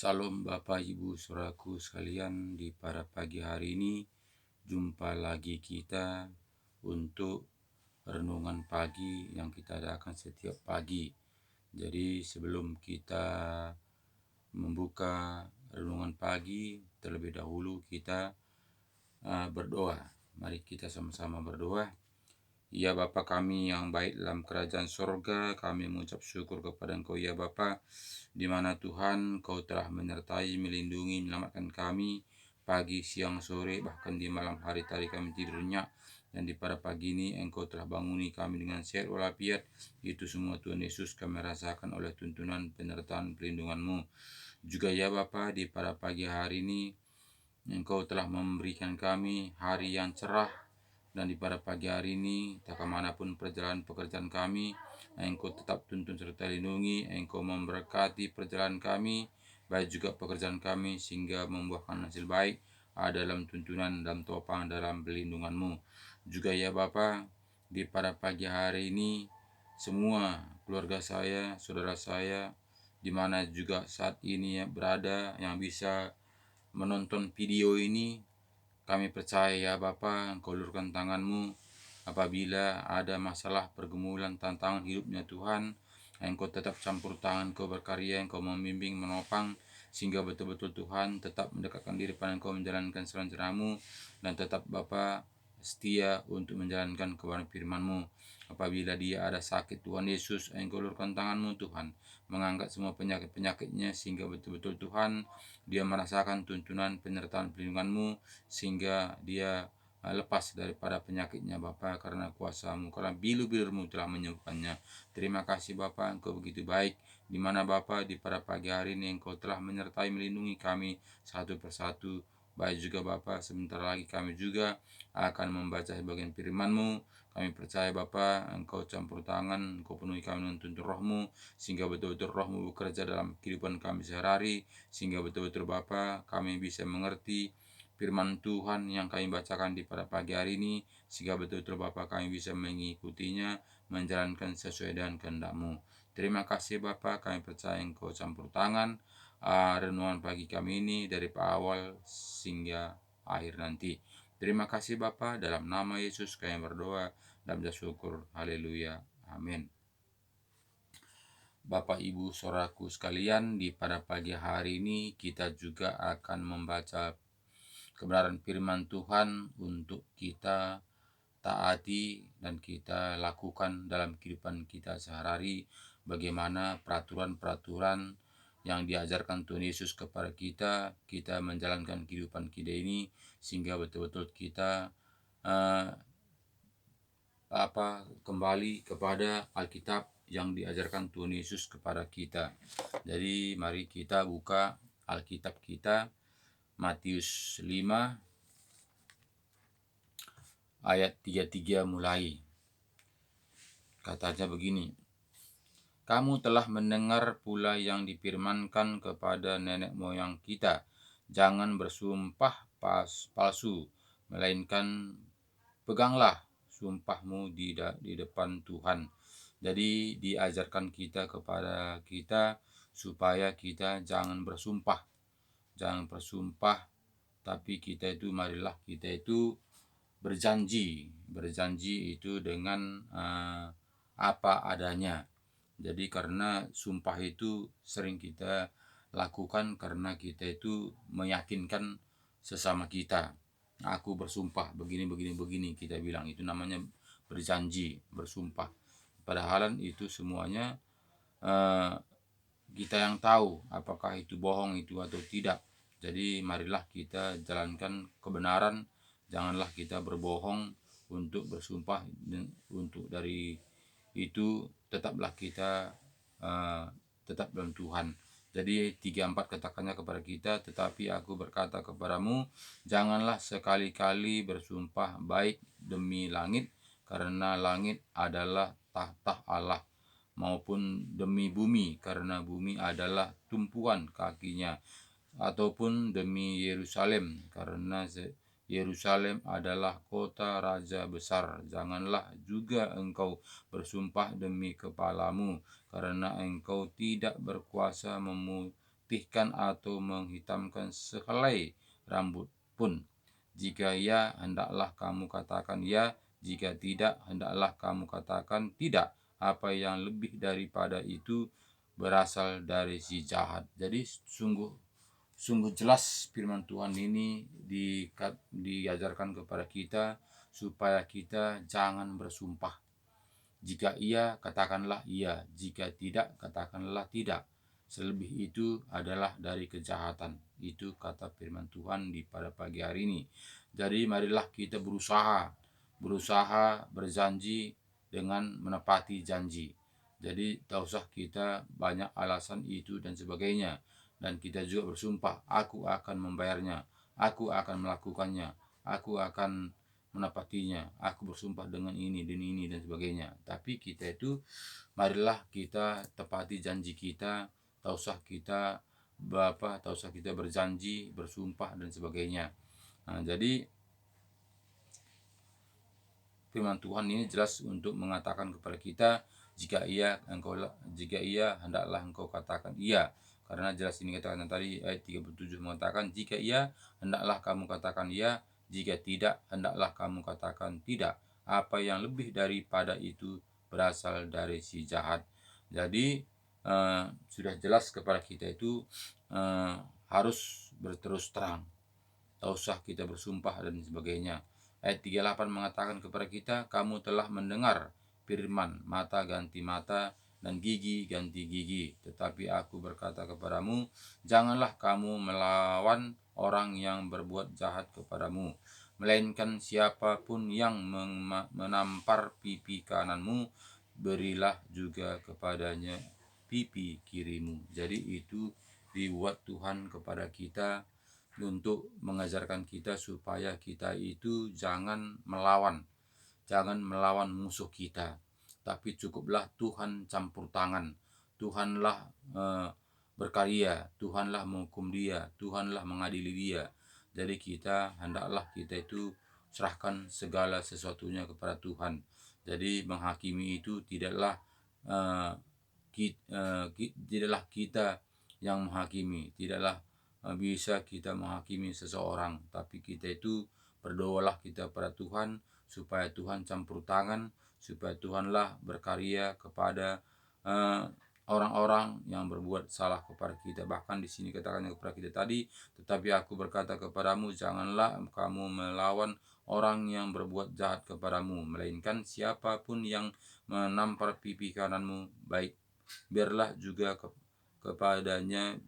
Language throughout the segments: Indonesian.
Salam Bapak Ibu Saudaraku sekalian, di pada pagi hari ini jumpa lagi kita untuk renungan pagi yang kita adakan setiap pagi. Jadi sebelum kita membuka renungan pagi, terlebih dahulu kita berdoa. Mari kita sama-sama berdoa. Ya Bapa kami yang baik dalam kerajaan sorga, kami mengucap syukur kepada Engkau ya Bapa, di mana Tuhan Kau telah menyertai, melindungi, menyelamatkan kami pagi, siang, sore, bahkan di malam hari tadi kami tidur nyenyak, dan di pada pagi ini Engkau telah banguni kami dengan sehat walafiat. Itu semua Tuhan Yesus kami rasakan oleh tuntunan penyertaan pelindungan-Mu. Juga ya Bapa, di pada pagi hari ini Engkau telah memberikan kami hari yang cerah, dan di pada pagi hari ini tak kemanapun perjalanan pekerjaan kami, Engkau tetap tuntun serta lindungi, Engkau memberkati perjalanan kami, baik juga pekerjaan kami, sehingga membuahkan hasil baik dalam tuntunan dan topang dalam pelindungan-Mu. Juga ya Bapa, di pada pagi hari ini semua keluarga saya, saudara saya, di mana juga saat ini berada yang bisa menonton video ini, kami percaya ya Bapa, Engkau ulurkan tangan-Mu apabila ada masalah, pergumulan, tantangan hidupnya Tuhan. Engkau tetap campur tangan, Engkau berkarya, Engkau membimbing, menopang, sehingga betul-betul Tuhan tetap mendekatkan diri pada Engkau, menjalankan serangan-Mu, dan tetap Bapa setia untuk menjalankan kebenaran firman-Mu. Apabila dia ada sakit, Tuhan Yesus, Engkau ulurkan tangan-Mu Tuhan, mengangkat semua penyakit-penyakitnya, sehingga betul-betul Tuhan dia merasakan tuntunan penyertaan pelindungan-Mu, sehingga dia lepas daripada penyakitnya Bapa, karena kuasa-Mu, karena bilu-bilu-Mu telah menyembuhkannya. Terima kasih Bapa, Engkau begitu baik, di mana Bapa di pada pagi hari ini Engkau telah menyertai melindungi kami satu persatu. Baik juga Bapa, sebentar lagi kami juga akan membaca bagian firman-Mu. Kami percaya Bapa, Engkau campur tangan, Engkau penuhi kami dengan tuntun Roh-Mu, sehingga betul-betul Roh-Mu bekerja dalam kehidupan kami sehari-hari, sehingga betul-betul Bapa kami bisa mengerti firman Tuhan yang kami bacakan di pada pagi hari ini, sehingga betul-betul Bapa kami bisa mengikutinya, menjalankan sesuai dengan kehendak-Mu. Terima kasih Bapa, kami percaya Engkau campur tangan renungan pagi kami ini dari awal hingga akhir nanti. Terima kasih Bapa, dalam nama Yesus kami berdoa dan bersyukur. Haleluya. Amin. Bapak Ibu Saudaraku sekalian, di pada pagi hari ini kita juga akan membaca kebenaran firman Tuhan untuk kita taati dan kita lakukan dalam kehidupan kita sehari-hari. Bagaimana peraturan-peraturan yang diajarkan Tuhan Yesus kepada kita, kita menjalankan kehidupan kita ini, sehingga betul-betul kita kembali kepada Alkitab yang diajarkan Tuhan Yesus kepada kita. Jadi mari kita buka Alkitab kita, Matius 5 ayat 33 mulai. Katanya begini: Kamu telah mendengar pula yang difirmankan kepada nenek moyang kita, jangan bersumpah palsu, melainkan peganglah sumpahmu di depan Tuhan. Jadi diajarkan kita kepada kita supaya kita jangan bersumpah, tapi kita itu marilah kita itu berjanji itu dengan apa adanya. Jadi karena sumpah itu sering kita lakukan karena kita itu meyakinkan sesama kita. Aku bersumpah begini kita bilang, itu namanya berjanji, bersumpah. Padahal itu semuanya kita yang tahu apakah itu bohong itu atau tidak. Jadi marilah kita jalankan kebenaran, janganlah kita berbohong untuk bersumpah. Untuk dari itu tetaplah kita tetap dalam Tuhan. Jadi 34 katakannya kepada kita, tetapi aku berkata kepadamu, janganlah sekali-kali bersumpah baik demi langit, karena langit adalah tahta Allah, maupun demi bumi, karena bumi adalah tumpuan kakinya, ataupun demi Yerusalem, karena Yerusalem adalah kota raja besar. Janganlah juga engkau bersumpah demi kepalamu, karena engkau tidak berkuasa memutihkan atau menghitamkan sehelai rambut pun. Jika ya, hendaklah kamu katakan ya, jika tidak, hendaklah kamu katakan tidak. Apa yang lebih daripada itu berasal dari si jahat. Jadi sungguh jelas firman Tuhan ini diajarkan kepada kita supaya kita jangan bersumpah. Jika iya, katakanlah iya. Jika tidak, katakanlah tidak. Selebih itu adalah dari kejahatan. Itu kata firman Tuhan di pada pagi hari ini. Jadi marilah kita berusaha berjanji dengan menepati janji. Jadi tak usah kita banyak alasan itu dan sebagainya. Dan kita juga bersumpah, aku akan membayarnya, aku akan melakukannya, aku akan menepatinya, aku bersumpah dengan ini dan sebagainya. Tapi kita itu, marilah kita tepati janji kita, tak usah kita berjanji, bersumpah dan sebagainya. Nah, jadi firman Tuhan ini jelas untuk mengatakan kepada kita, jika iya hendaklah engkau katakan iya. Karena jelas ini katakan tadi ayat 37 mengatakan, jika iya hendaklah kamu katakan iya, jika tidak hendaklah kamu katakan tidak. Apa yang lebih daripada itu berasal dari si jahat. Jadi sudah jelas kepada kita itu harus berterus terang. Tak usah kita bersumpah dan sebagainya. Ayat 38 mengatakan kepada kita, kamu telah mendengar firman, mata ganti mata dan gigi ganti gigi. Tetapi aku berkata kepadamu, janganlah kamu melawan orang yang berbuat jahat kepadamu, melainkan siapapun yang menampar pipi kananmu, berilah juga kepadanya pipi kirimu. Jadi itu dibuat Tuhan kepada kita untuk mengajarkan kita supaya kita itu jangan melawan musuh kita, tapi cukuplah Tuhan campur tangan, Tuhanlah berkarya, Tuhanlah menghukum dia, Tuhanlah mengadili dia. Jadi hendaklah kita itu serahkan segala sesuatunya kepada Tuhan. Jadi menghakimi itu tidaklah kita yang menghakimi, tidaklah bisa kita menghakimi seseorang, tapi kita itu berdoalah kita pada Tuhan supaya Tuhan campur tangan, supaya Tuhanlah berkarya kepada orang-orang yang berbuat salah kepada kita. Bahkan di sini katakannya kepada kita tadi, tetapi aku berkata kepadamu, janganlah kamu melawan orang yang berbuat jahat kepadamu, melainkan siapapun yang menampar pipi kananmu, berilah juga kepadanya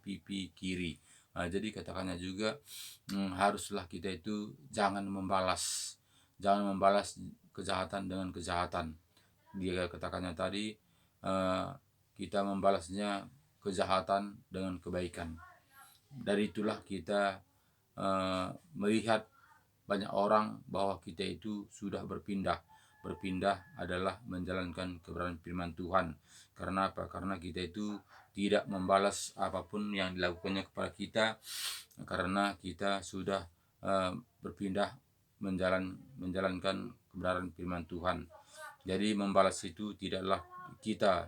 pipi kiri. Nah, jadi katakannya juga haruslah kita itu jangan membalas kejahatan dengan kejahatan. Dia katakannya tadi kita membalasnya kejahatan dengan kebaikan. Dari itulah kita melihat banyak orang bahwa kita itu sudah berpindah adalah menjalankan kebenaran firman Tuhan. Karena apa? Karena kita itu tidak membalas apapun yang dilakukannya kepada kita, karena kita sudah berpindah menjalankan kebenaran firman Tuhan. Jadi membalas itu tidaklah kita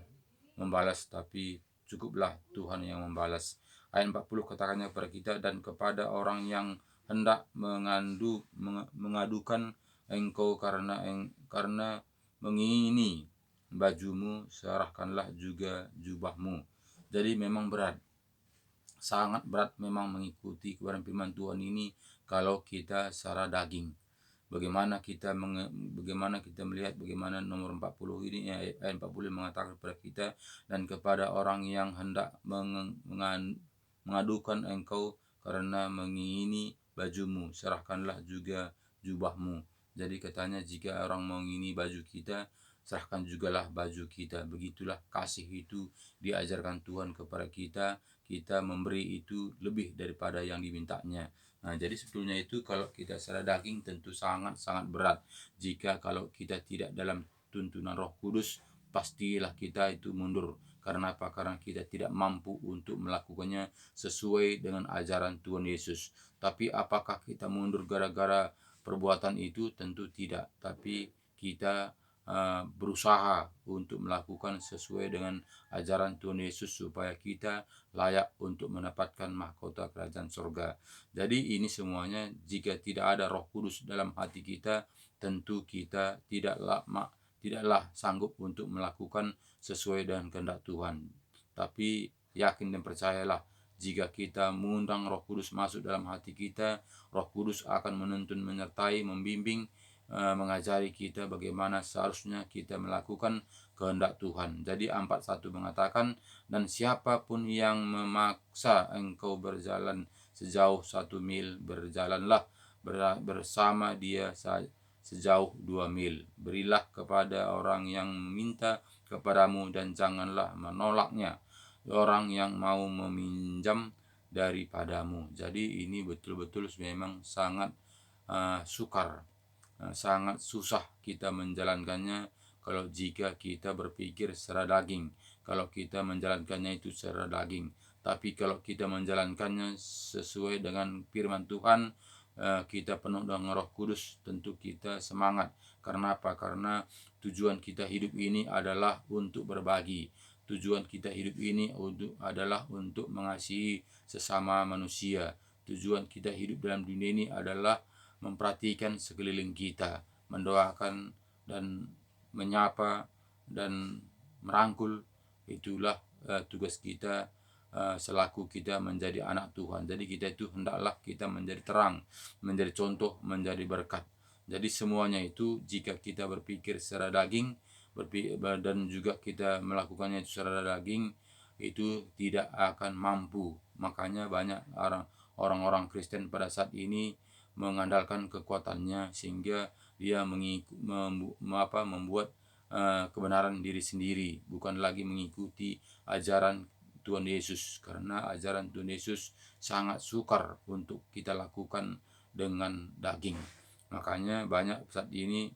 membalas, tapi cukuplah Tuhan yang membalas. Ayat 40 katakannya kepada kita, dan kepada orang yang hendak mengadukan engkau karena mengingini bajumu, serahkanlah juga jubahmu. Jadi memang berat, sangat berat memang mengikuti kebenaran firman Tuhan ini kalau kita secara daging. Bagaimana kita melihat bagaimana nomor 40 ini, ayat 40 mengatakan kepada kita, dan kepada orang yang hendak mengadukan engkau karena mengingini bajumu, serahkanlah juga jubahmu. Jadi katanya jika orang mengingini baju kita, serahkan jugalah baju kita. Begitulah kasih itu diajarkan Tuhan kepada kita. Kita memberi itu lebih daripada yang dimintanya. Nah, jadi sebetulnya itu kalau kita secara daging tentu sangat-sangat berat. Jika kalau kita tidak dalam tuntunan Roh Kudus, pastilah kita itu mundur. Karena apa? Karena kita tidak mampu untuk melakukannya sesuai dengan ajaran Tuhan Yesus. Tapi apakah kita mundur gara-gara perbuatan itu? Tentu tidak. Tapi kita berusaha untuk melakukan sesuai dengan ajaran Tuhan Yesus supaya kita layak untuk mendapatkan mahkota kerajaan surga. Jadi ini semuanya jika tidak ada Roh Kudus dalam hati kita, tentu kita tidaklah sanggup untuk melakukan sesuai dengan kehendak Tuhan. Tapi yakin dan percayalah, jika kita mengundang Roh Kudus masuk dalam hati kita, Roh Kudus akan menuntun, menyertai, membimbing, mengajari kita bagaimana seharusnya kita melakukan kehendak Tuhan. Jadi 4:1 mengatakan, dan siapapun yang memaksa engkau berjalan sejauh 1 mil, berjalanlah bersama dia sejauh 2 mil. Berilah kepada orang yang meminta kepadamu dan janganlah menolaknya orang yang mau meminjam daripadamu. Jadi ini betul-betul memang sangat sukar, sangat susah kita menjalankannya kalau jika kita berpikir secara daging, kalau kita menjalankannya itu secara daging. Tapi kalau kita menjalankannya sesuai dengan firman Tuhan, kita penuh dengan Roh Kudus, tentu kita semangat. Karena apa? Karena tujuan kita hidup ini adalah untuk berbagi. Tujuan kita hidup ini adalah untuk mengasihi sesama manusia. Tujuan kita hidup dalam dunia ini adalah memperhatikan sekeliling kita, mendoakan dan menyapa dan merangkul. Itulah tugas kita selaku kita menjadi anak Tuhan. Jadi kita itu hendaklah kita menjadi terang, menjadi contoh, menjadi berkat. Jadi semuanya itu jika kita berpikir secara daging dan juga kita melakukannya secara daging, itu tidak akan mampu. Makanya banyak orang-orang Kristen pada saat ini mengandalkan kekuatannya sehingga dia membuat kebenaran diri sendiri, bukan lagi mengikuti ajaran Tuhan Yesus, karena ajaran Tuhan Yesus sangat sukar untuk kita lakukan dengan daging. Makanya banyak saat ini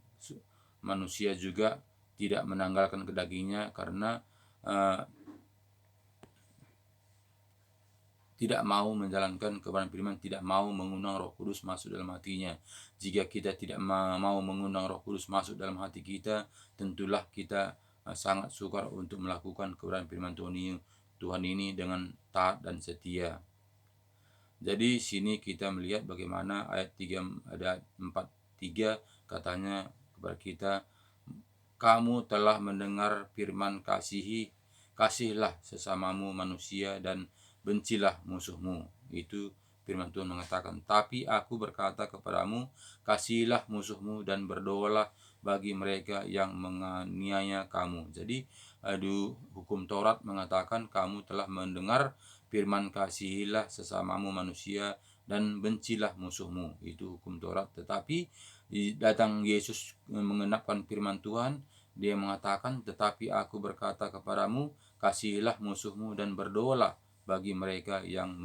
manusia juga tidak menanggalkan kedagingnya karena tidak mau menjalankan kebenaran firman, tidak mau mengundang Roh Kudus masuk dalam hatinya. Jika kita tidak mau mengundang Roh Kudus masuk dalam hati kita, tentulah kita sangat sukar untuk melakukan kebenaran firman Tuhan ini dengan taat dan setia. Jadi sini kita melihat bagaimana ayat 4:3 katanya kepada kita, kamu telah mendengar firman kasihlah sesamamu manusia dan bencilah musuhmu. Itu firman Tuhan mengatakan, tapi aku berkata kepadamu, kasihilah musuhmu dan berdoalah bagi mereka yang menganiaya kamu. Jadi hukum Taurat mengatakan kamu telah mendengar firman kasihilah sesamamu manusia dan bencilah musuhmu. Itu hukum Taurat. Tetapi datang Yesus mengenapkan firman Tuhan, dia mengatakan, tetapi aku berkata kepadamu, kasihilah musuhmu dan berdoalah bagi mereka yang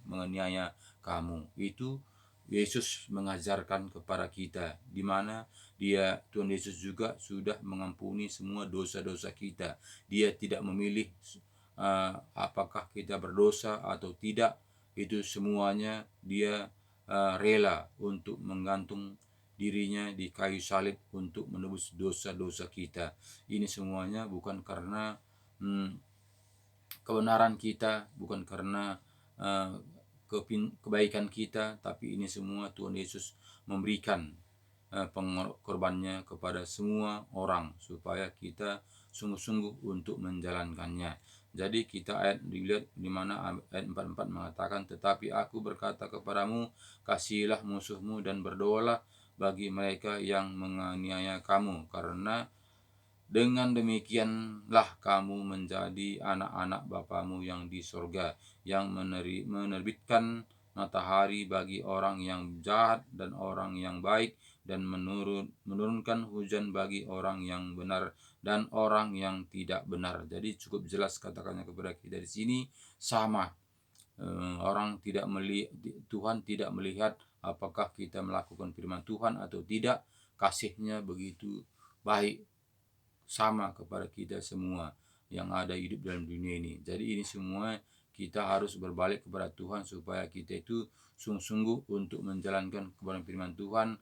menganiaya kamu. Itu Yesus mengajarkan kepada kita, di mana Tuhan Yesus juga sudah mengampuni semua dosa-dosa kita. Dia tidak memilih apakah kita berdosa atau tidak. Itu semuanya dia rela untuk menggantung dirinya di kayu salib untuk menebus dosa-dosa kita. Ini semuanya bukan karena kebenaran kita, bukan karena kebaikan kita, tapi ini semua Tuhan Yesus memberikan pengorbanannya kepada semua orang supaya kita sungguh-sungguh untuk menjalankannya. Jadi kita dilihat di mana ayat 44 mengatakan, tetapi aku berkata kepadamu, kasihilah musuhmu dan berdoalah bagi mereka yang menganiaya kamu, karena dengan demikianlah kamu menjadi anak-anak Bapamu yang di sorga, yang menerbitkan matahari bagi orang yang jahat dan orang yang baik, dan menurunkan hujan bagi orang yang benar dan orang yang tidak benar. Jadi cukup jelas katakannya kepada kita di sini, sama. Orang tidak Tuhan tidak melihat apakah kita melakukan firman Tuhan atau tidak. Kasihnya begitu baik, sama kepada kita semua yang ada hidup dalam dunia ini. Jadi ini semua kita harus berbalik kepada Tuhan supaya kita itu sungguh-sungguh untuk menjalankan kebenaran firman Tuhan,